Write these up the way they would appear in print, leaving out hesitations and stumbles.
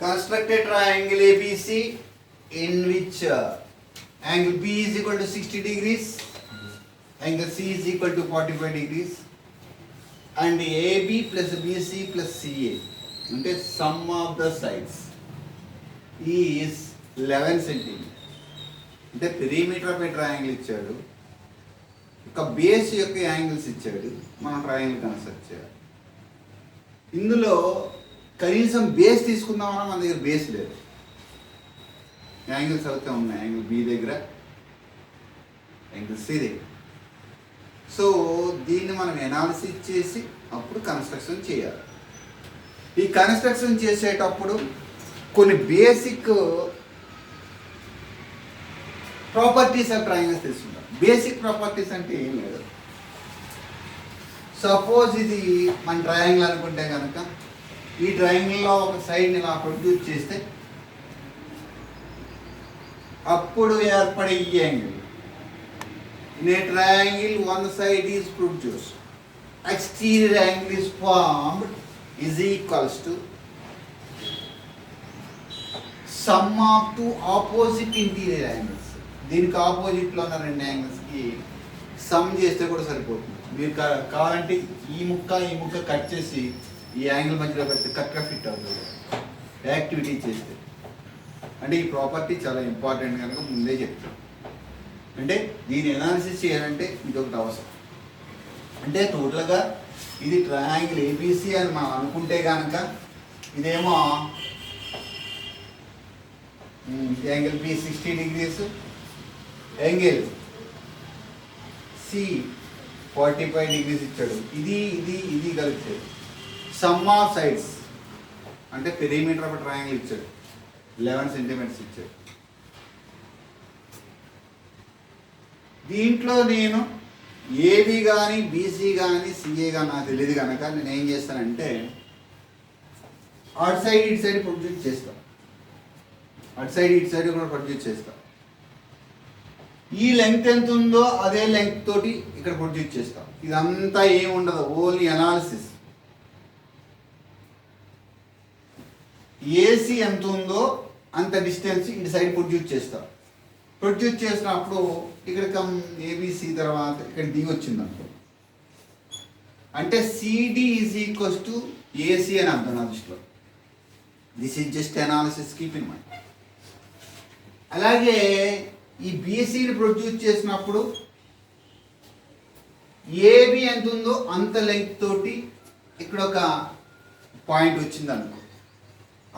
Construct a triangle ABC in which angle B is equal to 60 degrees, angle C is equal to 45 degrees, and AB plus BC plus CA, అంటే sum of the sides is 11 centimeters. అంటే perimeter of a triangle ఇచ్చాడు, ఒక base యొక్క angles ఇచ్చాడు, మనం triangle construct చేయాలి. ఇందులో కనీసం బేస్ తీసుకుందామన్నా మన దగ్గర బేస్ లేదు. యాంగిల్స్ అవుతే ఉన్నాయి, యాంగిల్ బి దగ్గర, యాంగిల్ సి దగ్గర. సో దీన్ని మనం ఎనాలిసిస్ చేసి అప్పుడు కన్స్ట్రక్షన్ చేయాలి. ఈ కన్స్ట్రక్షన్ చేసేటప్పుడు కొన్ని బేసిక్ ప్రాపర్టీస్ ఆఫ్ ట్రయాంగిల్స్ తెలుసుకుంటాం. బేసిక్ ప్రాపర్టీస్ అంటే ఏం లేదు. సపోజ్ ఇది మన ట్రయాంగిల్ అనుకుంటే కనుక ఈ ట్రయాంగిల్లో ఒక సైడ్ని ఇలా ప్రొడ్యూస్ చేస్తే అప్పుడు ఏర్పడే ఈ angle in a triangle one side is produced, exterior angle is formed is equals to some of two opposite interior angles. దీనికి ఆపోజిట్లో ఉన్న రెండు యాంగిల్స్కి సమ్ చేస్తే కూడా సరిపోతుంది. మీరు కావాలంటే ఈ ముక్క కట్ చేసి ఈ యాంగిల్ మధ్యలో పెడితే కరెక్ట్గా ఫిట్ అవుతుంది యాక్టివిటీ చేస్తే. అంటే ఈ ప్రాపర్టీ చాలా ఇంపార్టెంట్ కనుక ముందే చెప్తాను. అంటే దీని ఎనాలిసిస్ చేయాలంటే ఇది ఒకటి అవసరం. అంటే టోటల్గా ఇది ట్రయాంగిల్ ఏబిసి అని మనం అనుకుంటే కనుక ఇదేమో angle B 60 degrees, angle C 45 degrees ఇచ్చాడు. ఇది కలిపితే సమ్ ఆఫ్ సైడ్స్ అంటే పెరిమీటర్ ఆఫ్ ట్రయాంగిల్ ఇచ్చాడు, 11 centimeters ఇచ్చాడు. దీంట్లో నేను ఏబి కానీ బీసీ కానీ సిఏ కానీ నాకు తెలియదు కనుక నేను ఏం చేస్తానంటే అటు సైడ్ ఇటు సైడ్ ప్రొడ్యూస్ చేస్తాను, అటు సైడ్ ఇటు సైడ్ కూడా ప్రొడ్యూస్ చేస్తాను. ఈ లెంగ్త్ ఎంత ఉందో అదే లెంగ్త్ తోటి ఇక్కడ ప్రొడ్యూస్ చేస్తాం. ఇదంతా ఏముండదు, ఓన్లీ అనాలిసిస్. ఏసీ ఎంత ఉందో అంత డిస్టెన్స్ ఇటు సైడ్ ప్రొడ్యూస్ చేస్తాం. ప్రొడ్యూస్ చేసినప్పుడు ఇక్కడ ఏబిసి తర్వాత ఇక్కడ దిగి వచ్చింది అనుకో, అంటే CD is equals to AC అని అర్థం నా దృష్టిలో. This is just analysis, keep in mind. అలాగే ఈ బీసీని ప్రొడ్యూస్ చేసినప్పుడు ఏబి ఎంత ఉందో అంత లెంగ్త్ తోటి ఇక్కడ ఒక పాయింట్ వచ్చింది అనుకో,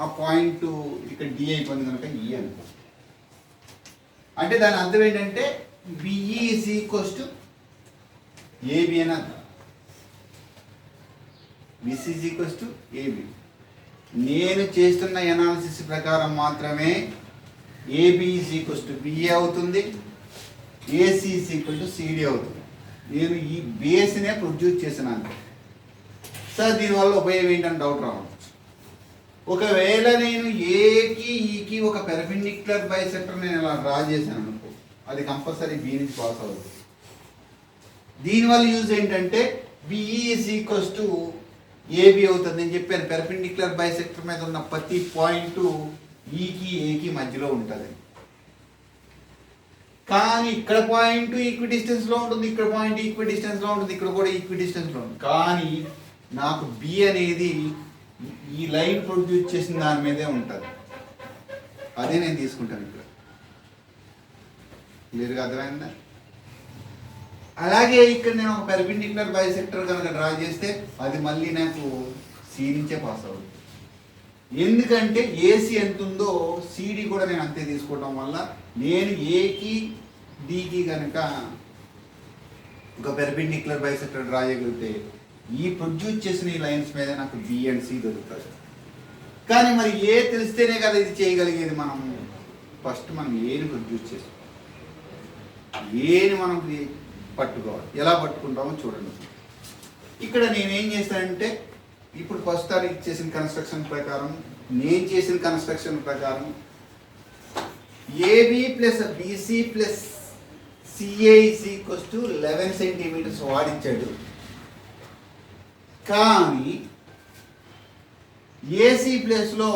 ఆ పాయింట్ ఇక్కడ డి అయిపోయింది కనుక ఈ అనుకో. అంటే దాని అర్థం ఏంటంటే BE is equals to AB అని అర్థం. BC is equals to AB. నేను చేస్తున్న ఎనాలిసిస్ ప్రకారం మాత్రమే AB is equals to BA అవుతుంది, AC is equal to CD అవుతుంది. నేను ఈ బేస్నే ప్రొడ్యూస్ చేసినాను సార్. దీనివల్ల ఉపయోగం ఏంటని డౌట్ రావచ్చు. ఒకవేళ నేను ఏకి ఈకి ఒక పెర్పెండిక్యులర్ బైసెక్టర్ నేను ఇలా డ్రా చేశాను అనుకో, అది కంపల్సరీ బి నుంచి పాస్ అవుతుంది. దీనివల్ల యూజ్ ఏంటంటే BE is equals to AB అవుతుంది. నేను చెప్పాను పెర్పెండిక్యులర్ బైసెక్టర్ మీద ఉన్న ప్రతి పాయింట్ ఈకి ఏకి మధ్యలో ఉంటుంది. కానీ ఇక్కడ పాయింట్ ఈక్వి డిస్టెన్స్లో ఉంటుంది, ఇక్కడ పాయింట్ ఈక్వి డిస్టెన్స్లో ఉంటుంది, ఇక్కడ కూడా ఈక్వి డిస్టెన్స్లో ఉంటుంది. కానీ నాకు బి అనేది ఈ లైన్ ప్రొడ్యూస్ చేసిన దాని మీదే ఉంటుంది. అదే నేను తీసుకుంటాను ఇక్కడ. క్లియర్గా అర్థమైందా? అలాగే ఇక్కడ నేను ఒక పెర్పెండిక్యులర్ బైసెక్టర్ కనుక డ్రా చేస్తే అది మళ్ళీ నాకు సి నుంచే పాస్ అవుతుంది. ఎందుకంటే ఏసీ ఎంత ఉందో సిడి కూడా నేను అంతే తీసుకోవడం వల్ల నేను ఏకి డికి కనుక ఒక పెర్పెండిక్యులర్ బైసెక్టర్ డ్రా చేయగలిగితే ఈ ప్రొడ్యూస్ చేసిన ఈ లైన్స్ మీద నాకు బి అండ్ సి దొరుకుతుంది. కానీ మరి ఏ తెలిస్తేనే కదా ఇది చేయగలిగేది. మనం ఫస్ట్ మనం ఏని ప్రొడ్యూస్ చేస్తాం, ఏని మనం పట్టుకోవాలి. ఎలా పట్టుకుంటామో చూడండి. ఇక్కడ నేనేం చేస్తానంటే ఇప్పుడు ఫస్ట్ తారీఖు చేసిన కన్స్ట్రక్షన్ ప్రకారం, నేను చేసిన కన్స్ట్రక్షన్ ప్రకారం AB plus BC plus CA is equals to 11 centimeters వాడిచ్చాడు. కానీ ఏసీ ప్లేస్లో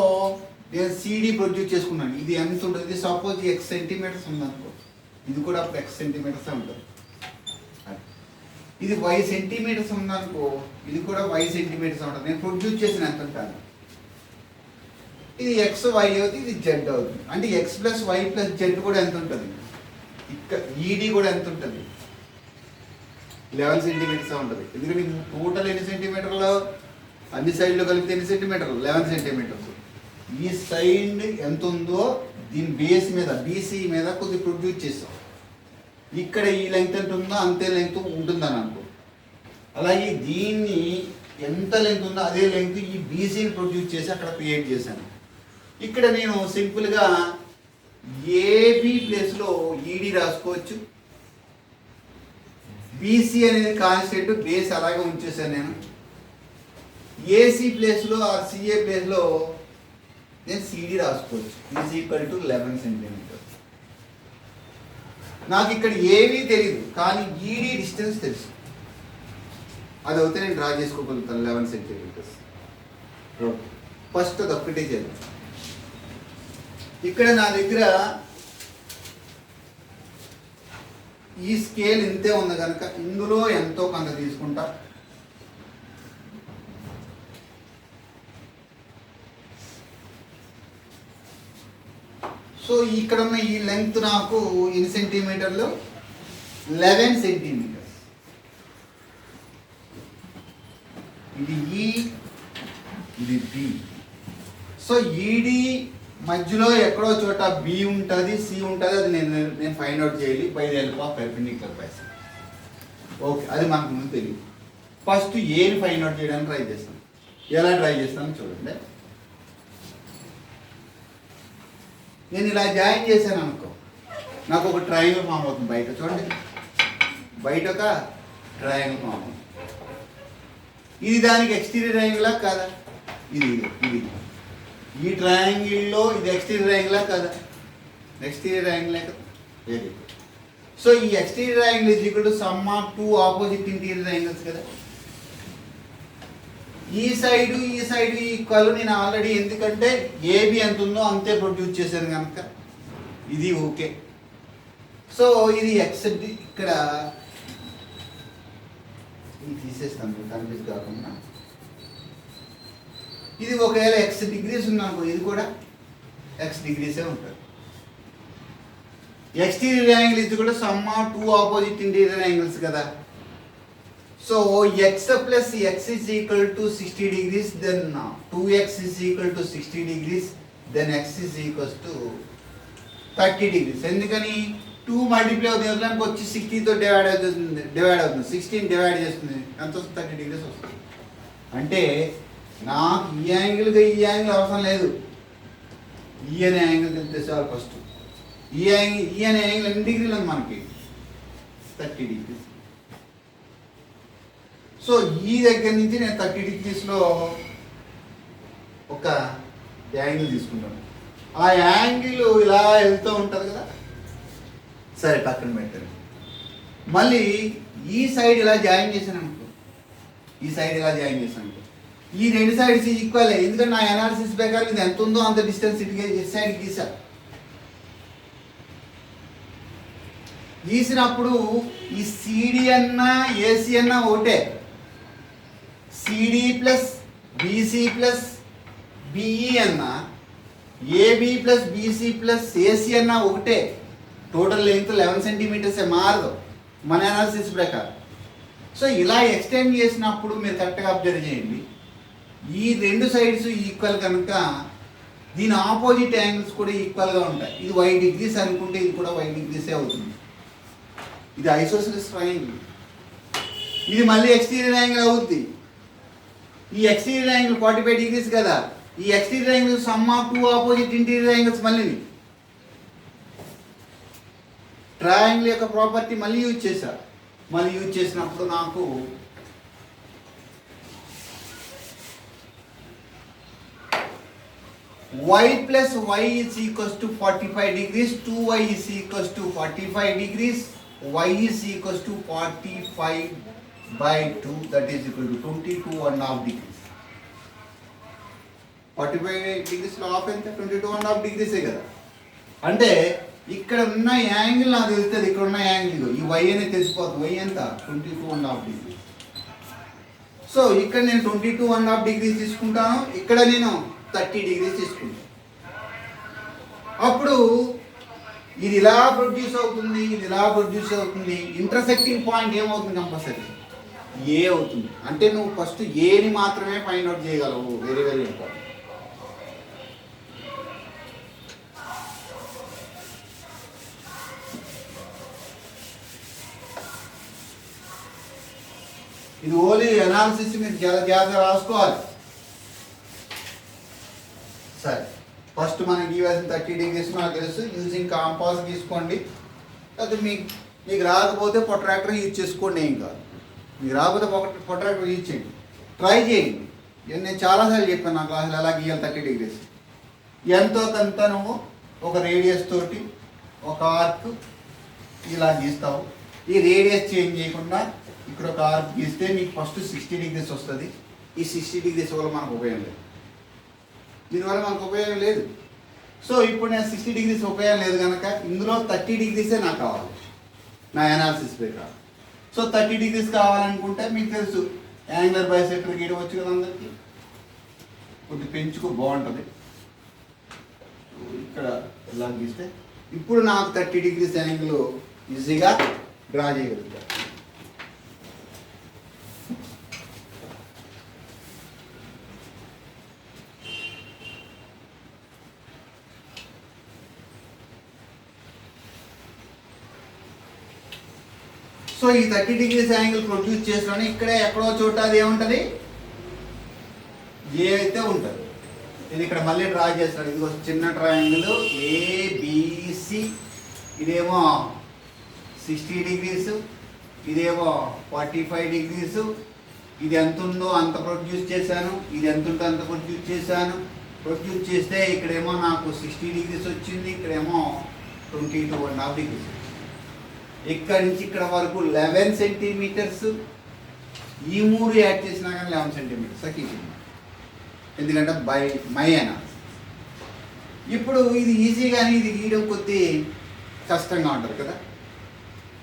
నేను సిడి ప్రొడ్యూస్ చేసుకున్నాను. ఇది ఎంత ఉంటుంది? సపోజ్ ఎక్స్ సెంటీమీటర్స్ ఉందనుకో, ఇది కూడా అప్పుడు ఎక్స్ సెంటీమీటర్స్ ఉంటుంది. ఇది వై సెంటీమీటర్స్ ఉందనుకో, ఇది కూడా వై సెంటీమీటర్స్ ఉంటుంది. నేను ప్రొడ్యూస్ చేసిన ఎంత ఉంటాను, ఇది ఎక్స్ వై అవుతుంది, ఇది జెడ్ అవుతుంది. అంటే X plus Y plus Z కూడా ఎంత ఉంటుంది, ఇక్కడ ఈడీ కూడా ఎంత ఉంటుంది, 11 సెంటీమీటర్స్ ఉంటుంది. ఎందుకంటే టోటల్ ఎన్ని సెంటీమీటర్లు, అన్ని సైడ్లో కలిపితే ఎన్ని సెంటీమీటర్లు, 11 సెంటీమీటర్స్. ఈ సైడ్ ఎంత ఉందో దీని బేస్ మీద బీసీ మీద కొద్దిగా ప్రొడ్యూస్ చేస్తాం. ఇక్కడ ఈ లెంగ్త్ ఎంత ఉందో అంతే లెంగ్త్ ఉంటుందని అనుకో. అలాగే దీన్ని ఎంత లెంగ్త్ ఉందో అదే లెంగ్త్ ఈ బీసీని ప్రొడ్యూస్ చేసి అక్కడ క్రియేట్ చేశాను. ఇక్కడ నేను సింపుల్గా ఏబి ప్లేస్లో ఈడీ రాసుకోవచ్చు. బీసీ అనేది కాన్స్టెంట్, బేస్ అలాగే ఉంచేసాను నేను. ఏసీ ప్లేస్లో ఆర్ సిఏ ప్లేస్లో నేను సిడి రాసుకోవచ్చు. Is equal to 11 centimetres. నాకు ఇక్కడ ఏమీ తెలియదు, కానీ ఈడీ డిస్టెన్స్ తెలుసు. అది అయితే నేను డ్రా చేసుకోగలుగుతాను 11 సెంటీమీటర్స్. ఓకే, ఫస్ట్ అది ఒక్కటే చేద్దాం. ఇక్కడ నా దగ్గర ఈ స్కేల్ ఇంతే ఉంది కనుక ఇందులో ఎంతో కొంత తీసుకుంటా. సో ఇక్కడ ఉన్న ఈ లెంగ్త్ నాకు ఎన్ని సెంటీమీటర్లు, 11 సెంటీమీటర్స్. ఇది ఈ, ఇది బి. సో ఈడి మధ్యలో ఎక్కడో చోట బి ఉంటుంది, సి ఉంటుంది. అది నేను ఫైండ్ అవుట్ చేయాలి by the help of perpendicular bis. Okay, అది మనకు ముందు తెలియదు. ఫస్ట్ ఏని ఫైండ్ అవుట్ చేయడానికి ట్రై చేస్తాను. ఎలా ట్రై చేస్తాను చూడండి. నేను ఇలా జాయిన్ చేశాను అనుకో, నాకు ఒక ట్రయాంగిల్ ఫామ్ అవుతుంది బయట. చూడండి, బయట ఒక ట్రయాంగిల్ ఫామ్ అవుతుంది. ఇది దానికి ఎక్స్టీరియర్ ట్రయాంగిలా కాదా? ఇది ఇది ఈ ట్రయాంగిల్లో ఇది ఎక్స్టీరియర్ ట్రయాంగిలా కాదా? ఎక్స్టీరియర్ ట్రయాంగిలే కదా. Very good. సో ఈ exterior triangle is equal to some of 2 opposite interior triangles కదా. ఈ సైడు ఈక్వల్. నేను ఆల్రెడీ ఎందుకంటే ఏబి ఎంత ఉందో అంతే ప్రొడ్యూస్ చేశాను కనుక ఇది ఓకే. సో ఇది ఎక్స్, ఇక్కడ ఇది తీసేస్తాను కన్ఫ్యూజ్ కాకుండా. ఇది ఒకవేళ ఎక్స్ డిగ్రీస్ ఉందనుకో, ఇది కూడా ఎక్స్ డిగ్రీసే ఉంటుంది. ఎక్స్టీరియర్ యాంగిల్ ఇది కూడా sum of 2 opposite interior angles కదా. So x plus x is equal to 60 degrees, then 2x is equal to 60 degrees, then x is equals to 30 degrees. ఎందుకని 2 మల్టిప్లై అవుతుంది, దానికి వచ్చి 60తో డివైడ్ అవుతుంది. 16 డివైడ్ చేస్తుంది, ఎంత వస్తుంది? 30 degrees వస్తుంది. అంటే నాకు ఈ యాంగిల్గా ఈ యాంగిల్ అవసరం లేదు. ఈ అనే యాంగిల్ తెలిస్తే చాలు. ఫస్ట్ ఈ అనే యాంగిల్ ఎన్ని డిగ్రీలు ఉంది మనకి? 30 degrees. సో ఈ దగ్గర నుంచి నేను 30 degreesలో ఒక యాంగిల్ తీసుకుంటాను. ఆ యాంగిల్ ఇలా వెళ్తూ ఉంటుంది కదా. సరే, పక్కన పెట్టాను. మళ్ళీ ఈ సైడ్ ఇలా జాయిన్ చేశాను అనుకో, ఈ సైడ్ ఇలా జాయిన్ చేశాను అనుకో, ఈ రెండు సైడ్స్ ఈక్వల్. ఎందుకంటే నా అనాలిసిస్ ప్రకారం ఇది ఎంత ఉందో అంత డిస్టెన్స్ ఇటు సైడ్ గీసా. గీసినప్పుడు ఈ సిడి అన్నా ఏసీ అన్నా ఒకటే. CD plus BC plus BE అన్నా, AB plus BC plus AC అన్నా ఒకటే. టోటల్ లెంగ్త్ 11 సెంటీమీటర్సే, మారదు మన అనాలిసిస్ ప్రకారం. సో ఇలా ఎక్స్టెండ్ చేసినప్పుడు మీరు కరెక్ట్గా అబ్జర్వ్ చేయండి. ఈ రెండు సైడ్స్ ఈక్వల్ కనుక దీని ఆపోజిట్ యాంగిల్స్ కూడా ఈక్వల్గా ఉంటాయి. ఇది y డిగ్రీస్ అనుకుంటే ఇది కూడా y డిగ్రీసే అవుతుంది. ఇది ఐసోసెలస్ ట్రయాంగిల్. ఇది మళ్ళీ ఎక్స్టీరియర్ యాంగిల్ అవుద్ది. ఈ ఎక్స్టీరియర్ యాంగిల్ 45 degrees కదా. ఈ exterior angle sum of 2 opposite interior angles. మళ్ళీ ట్రయాంగిల్ యొక్క ప్రాపర్టీ మళ్ళీ యూజ్ చేశా. మళ్ళీ యూజ్ చేసినప్పుడు నాకు y plus y is equals to 45 degrees, 2y is equals to 45 degrees, y is equals to 45 by 2, that is equal to 22.5 degrees. 45 డిగ్రీస్లో half ఎంత 22.5 డిగ్రీసే కదా. అంటే ఇక్కడ ఉన్న యాంగిల్ నాకు తెలుస్తుంది, ఇక్కడ ఉన్న యాంగిల్ ఈ వై అనేది తెలిసిపోతుంది. వై ఎంత 22.5 డిగ్రీ. సో ఇక్కడ నేను 22.5 డిగ్రీస్ తీసుకుంటాను, ఇక్కడ నేను 30 డిగ్రీస్ తీసుకుంటాను. అప్పుడు ఇది ఇలా ప్రొడ్యూస్ అవుతుంది, ఇది ఇలా ప్రొడ్యూస్ అవుతుంది. ఇంటర్సెక్టింగ్ పాయింట్ ఏమవుతుంది? కంపల్సరీ ఏ అవుతుంది. అంటే నువ్వు ఫస్ట్ ఏని మాత్రమే ఫైండ్ అవుట్ చేయగలవు. Very very important. ఇది ఓన్లీ అనాలిసిస్ మీరు జాగ్రత్తగా రాసుకోవాలి. సరే, ఫస్ట్ మనకి ఇవ్వాల్సిన 30 డిగ్రీస్ మనకు తెలుసు. యూజింగ్ కాంపాస్ తీసుకోండి. లేకపోతే మీకు రాకపోతే ప్రొట్రాక్టర్ యూజ్ చేసుకోండి, ఏం కాదు. మీకు రాకపోతే ప్రొట్రాక్టర్ యూజ్ చేయండి, ట్రై చేయండి. నేను చాలాసార్లు చెప్పాను నా క్లాసులో ఎలా గీయాలి 30 డిగ్రీస్. ఎంతో కొంత నువ్వు ఒక రేడియస్ తోటి ఒక ఆర్క్ ఇలా గీస్తావు. ఈ రేడియస్ చేంజ్ చేయకుండా ఇక్కడ ఒక ఆర్క్ గీస్తే మీకు ఫస్ట్ 60 డిగ్రీస్ వస్తుంది. ఈ 60 డిగ్రీస్ వల్ల మనకు ఉపయోగం లేదు, దీనివల్ల మనకు ఉపయోగం లేదు. సో ఇప్పుడు నేను 60 డిగ్రీస్ ఉపయోగం లేదు కనుక ఇందులో 30 డిగ్రీసే నాకు కావాలి నా అనాలిసిస్ ప్రకారం. సో 30 డిగ్రీస్ కావాలనుకుంటే మీకు తెలుసు యాంగులర్ బైసెక్టర్ గీయవచ్చు కదా అందరికీ. కొద్ది పెంచుకు బాగుంటుంది. ఇక్కడ ఇలా గీస్తే ఇప్పుడు నాకు 30 డిగ్రీస్ యాంగిల్ ఈజీగా డ్రా చేయగలుగుతాను. సో ఈ 30 డిగ్రీస్ యాంగిల్ ప్రొడ్యూస్ చేసిన ఇక్కడే ఎక్కడో చోట అది ఏముంటుంది, ఏ అయితే ఉంటుంది. నేను ఇక్కడ మళ్ళీ డ్రా చేస్తాను. ఇది ఒక చిన్న ట్రయాంగిల్ ఏబిసి. ఇదేమో 60 డిగ్రీస్, ఇదేమో 45 డిగ్రీస్. ఇది ఎంత ఉందో అంత ప్రొడ్యూస్ చేశాను, ఇది ఎంత ఉందో అంత ప్రొడ్యూస్ చేశాను. ప్రొడ్యూస్ చేస్తే ఇక్కడేమో నాకు 60 డిగ్రీస్ వచ్చింది, ఇక్కడేమో 22.5 డిగ్రీస్. ఇక్కడ నుంచి ఇక్కడ వరకు 11 సెంటీమీటర్స్. ఈ మూడు యాడ్ చేసినా కానీ 11 సెంటీమీటర్స్ అక్కడ, ఎందుకంటే బై మై అనాలిసిస్. ఇప్పుడు ఇది ఈజీగానే ఇది గీయడం కొద్ది కష్టంగా ఉంటుంది కదా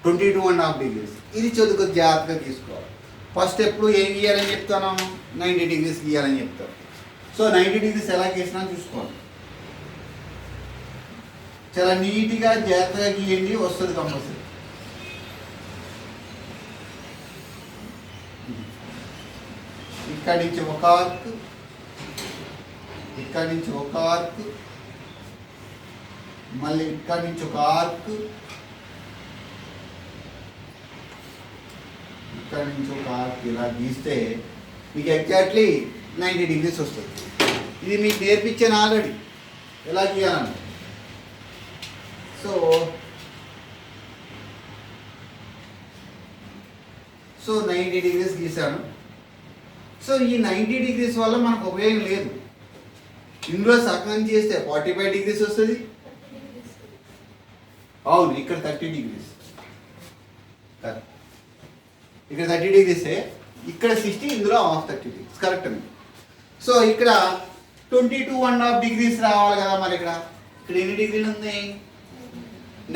22.5 డిగ్రీస్. ఇది కొద్ది జాగ్రత్తగా తీసుకోవాలి. ఫస్ట్ ఎప్పుడు ఏం గీయాలని చెప్తాను, 90 డిగ్రీస్ గీయాలని చెప్తాను. సో 90 డిగ్రీస్ ఎలా గీసినా చూసుకోవాలి. చాలా నీట్గా జాగ్రత్తగా గీయండి, వస్తుంది కంపల్సరీ. ఇక్కడి నుంచి ఒక ఆర్క్, ఇక్కడి నుంచి ఒక ఆర్క్, మళ్ళీ ఇక్కడి నుంచి ఒక ఆర్క్, ఇక్కడి నుంచి ఒక ఆర్క్. ఇలా గీస్తే మీకు ఎగ్జాక్ట్లీ 90 డిగ్రీస్ వస్తుంది. ఇది మీకు నేర్పించాను ఆల్రెడీ ఎలా గీయాలని. సో 90 డిగ్రీస్ గీసాను. సో ఈ 90 డిగ్రీస్ వల్ల మనకు ఉపయోగం లేదు. ఇందులో సగం చేస్తే 45 డిగ్రీస్ వస్తుంది. అవును, ఇక్కడ 30 డిగ్రీస్, ఇక్కడ 30 డిగ్రీసే, ఇక్కడ 60, ఇందులో హాఫ్ 30 డిగ్రీస్. కరెక్ట్ అండి. సో ఇక్కడ 22.5 డిగ్రీస్ రావాలి కదా. మరి ఇక్కడ ఎన్ని డిగ్రీలు ఉంది,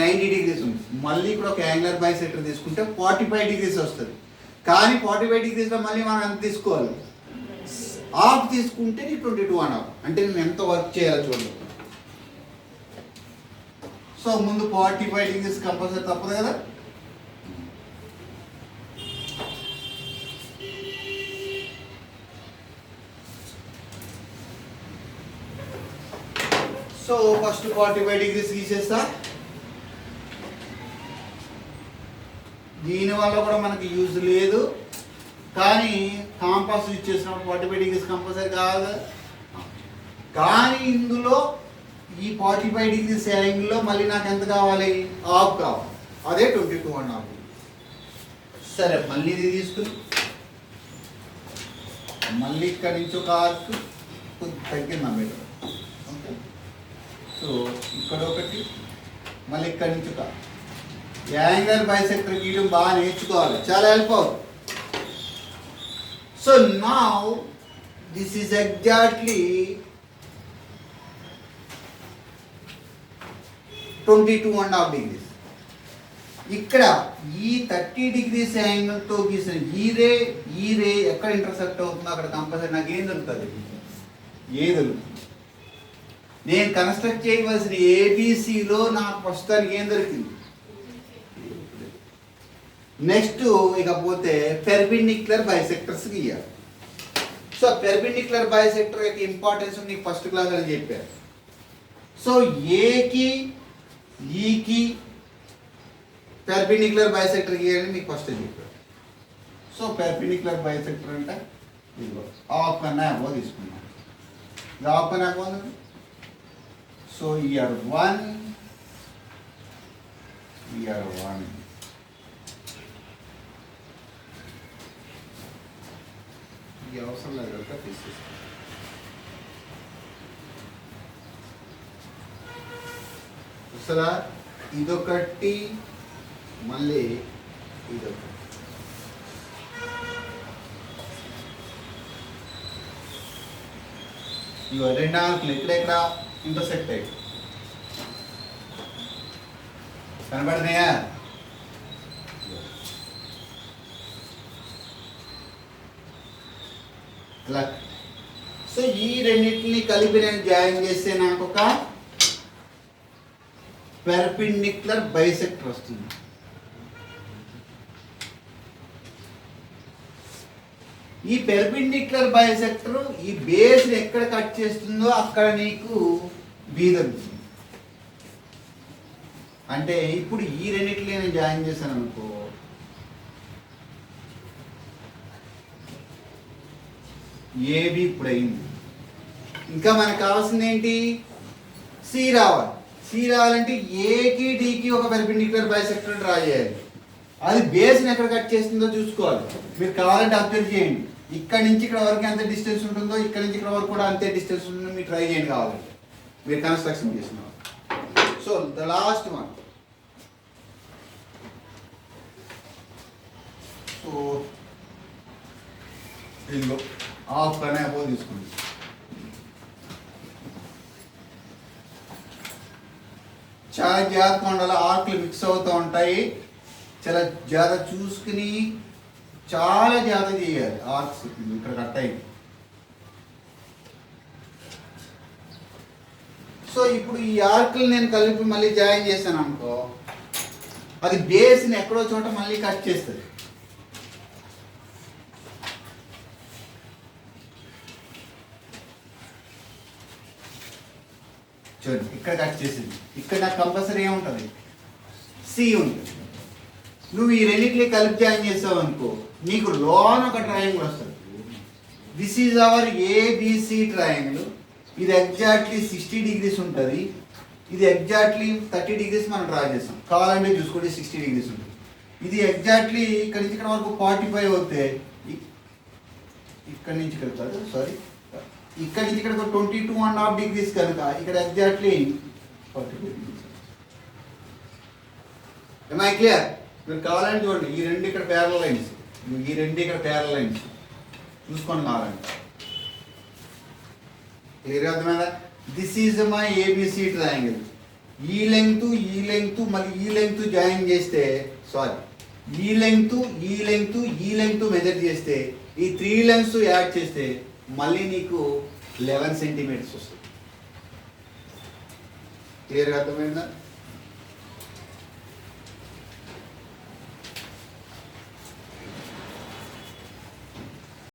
90 డిగ్రీస్ ఉంది. మళ్ళీ ఇక్కడ ఒక యాంగులర్ బైసెక్టర్ తీసుకుంటే 45 డిగ్రీస్ వస్తుంది. కానీ 45 డిగ్రీస్లో మళ్ళీ మనం ఎంత తీసుకోవాలి, హాఫ్ తీసుకుంటే 22.5. అంటే నేను ఎంత వర్క్ చేయాలో చూడండి. సో ముందు 45 డిగ్రీస్ కంపల్సరీ తప్పదు కదా. సో ఫస్ట్ 45 డిగ్రీస్ గీసేస్తా. దీనివల్ల కూడా మనకి యూజ్ లేదు, కానీ కాంపాస్ యూజ్ చేసినప్పుడు 45 డిగ్రీస్ కంపల్సరీ కావాలి. కానీ ఇందులో ఈ 45 డిగ్రీస్ యాంగిల్లో మళ్ళీ నాకు ఎంత కావాలి, హాఫ్ కావాలి. అదే 22.5. సరే, మళ్ళీ ఇది తీసుకుని మళ్ళీ ఇక్కడి నుంచి ఒక ఆర్క్ తగ్గిందా మీటర్. ఓకే, సో ఇక్కడ ఒకటి, మళ్ళీ ఇక్కడి నుంచి ఒక యాంగులర్ బైసెక్టర్ గీయడం బాగా నేర్చుకోవాలి, చాలా హెల్ప్ అవుతుంది. So now this is exactly 22.5 degrees. ఇక్కడ ఈ 30 degrees యాంగిల్తో గీసిన ఈ రే ఎక్కడ ఇంటర్సెక్ట్ అవుతుందో అక్కడ కంపల్సరీ నాకు ఏం దొరుకుతుంది? ఏ దొరుకుతుంది? నేను కన్స్ట్రక్ట్ చేయవలసిన ఏబిసిలో నాకు ప్రస్తుతానికి ఏం దొరికింది? నెక్స్ట్ ఇకపోతే పెర్పెండిక్యులర్ బైసెక్టర్స్ గీయాలి. సో పెర్పెండిక్యులర్ బైసెక్టర్ యొక్క ఇంపార్టెన్స్ నీకు ఫస్ట్ క్లాస్ అని చెప్పారు. సో ఏకి ఈకి పెర్పెండిక్యులర్ బైసెక్టర్ గీయాలని మీకు ఫస్ట్ చెప్పారు. సో పెర్పెండిక్యులర్ బైసెక్టర్ అంటే ఇదిగో హాఫ్ అన్ అవో తీసుకున్నాం. హాఫ్ అన్ అవో ఉంది. సో ఇయర్ 1 ఈ అవసరం లేదు కనుక తీసేస్తాం. చూసారా, ఇదొకటి మళ్ళీ ఇదొకటి. ఇవి రెండు ఆర్కులు ఇక్కడ ఇంటర్సెక్ట్ అయ్యి కనబడినాయా? ఇలా. సో ఈ రెండింటిని కలిపి నేను జాయిన్ చేస్తే నాకు ఒక పెర్పెండిక్యులర్ బైసెక్టర్ వస్తుంది. ఈ పెర్పెండిక్యులర్ బైసెక్టర్ ఈ బేస్ ఎక్కడ కట్ చేస్తుందో అక్కడ నీకు బి దొరుకుతుంది. అంటే ఇప్పుడు ఈ రెండింటిని నేను జాయిన్ చేశాను అనుకో, ఏబి ఇప్పుడు అయింది. ఇంకా మనకు కావాల్సింది ఏంటి? సి రావాలి. సి రావాలంటే ఏకి డికి ఒక పెర్పెండిక్యులర్ బైసెక్టర్ డ్రా చేయాలి. అది బేస్ని ఎక్కడ కట్ చేస్తుందో చూసుకోవాలి. మీరు కావాలంటే అబ్జర్వ్ చేయండి. ఇక్కడ నుంచి ఇక్కడ వరకు ఎంత డిస్టెన్స్ ఉంటుందో ఇక్కడ నుంచి ఇక్కడ వరకు కూడా అంతే డిస్టెన్స్ ఉంటుందో మీరు ట్రై చేయండి కావాలంటే మీరు కన్స్ట్రక్షన్ చేస్తున్నారు. So the last one. So ఇదిగో హాఫ్ అనే అబో తీసుకోండి. చాలా జాగ్రత్తగా ఉండాలి. ఆర్కులు మిక్స్ అవుతూ ఉంటాయి. చాలా జాగ్రత్త చూసుకుని చాలా జాగ్రత్త చేయాలి. ఆర్క్స్ ఇక్కడ కట్ అయింది. సో ఇప్పుడు ఈ ఆర్కులు నేను కలిపి మళ్ళీ జాయిన్ చేశాను అనుకో, అది బేస్ని ఎక్కడో చోట మళ్ళీ కట్ చేస్తుంది. చూడండి, ఇక్కడ కట్ చేసింది. ఇక్కడ నాకు కంపల్సరీ ఏముంటుంది? సి ఉంటుంది. నువ్వు ఈ రెండింటిని కలిపి జాయిన్ చేసావు అనుకో, నీకు లోన్ ఒక ట్రయాంగిల్ వస్తుంది. This is our ABC triangle. ఇది ఎగ్జాక్ట్లీ 60 degrees ఉంటుంది. ఇది ఎగ్జాక్ట్లీ 30 degrees మనం డ్రా చేస్తాం. కావాలంటే చూసుకోండి 60 degrees ఉంటుంది. ఇది ఎగ్జాక్ట్లీ ఇక్కడ నుంచి ఇక్కడ వరకు 45 అవుతే ఇక్కడ నుంచి ఇక్కడ కాదు సారీ ఇక్కడ నుంచి ఇక్కడ 22.5 degrees కనుక ఇక్కడ ఎగ్జాక్ట్లీ 45 degrees. ఏమై క్లియర్? మీరు కావాలని చూడండి, ఈ రెండు ఇక్కడ ప్యారలల్ లైన్స్, ఈ రెండు ఇక్కడ ప్యారలల్ లైన్స్ చూసుకోండి కావాలంటే. క్లియర్ అర్థమైందా? This is my ABC triangle. ఈ లెంగ్త్ మళ్ళీ ఈ లెంగ్త్ జాయిన్ చేస్తే ఈ లెంగ్త్ మెజర్ చేస్తే ఈ 3 లెంగ్త్స్ యాడ్ చేస్తే మళ్ళీ నీకు 11 centimeters వస్తుంది. క్లియర్గా అర్థమైందా?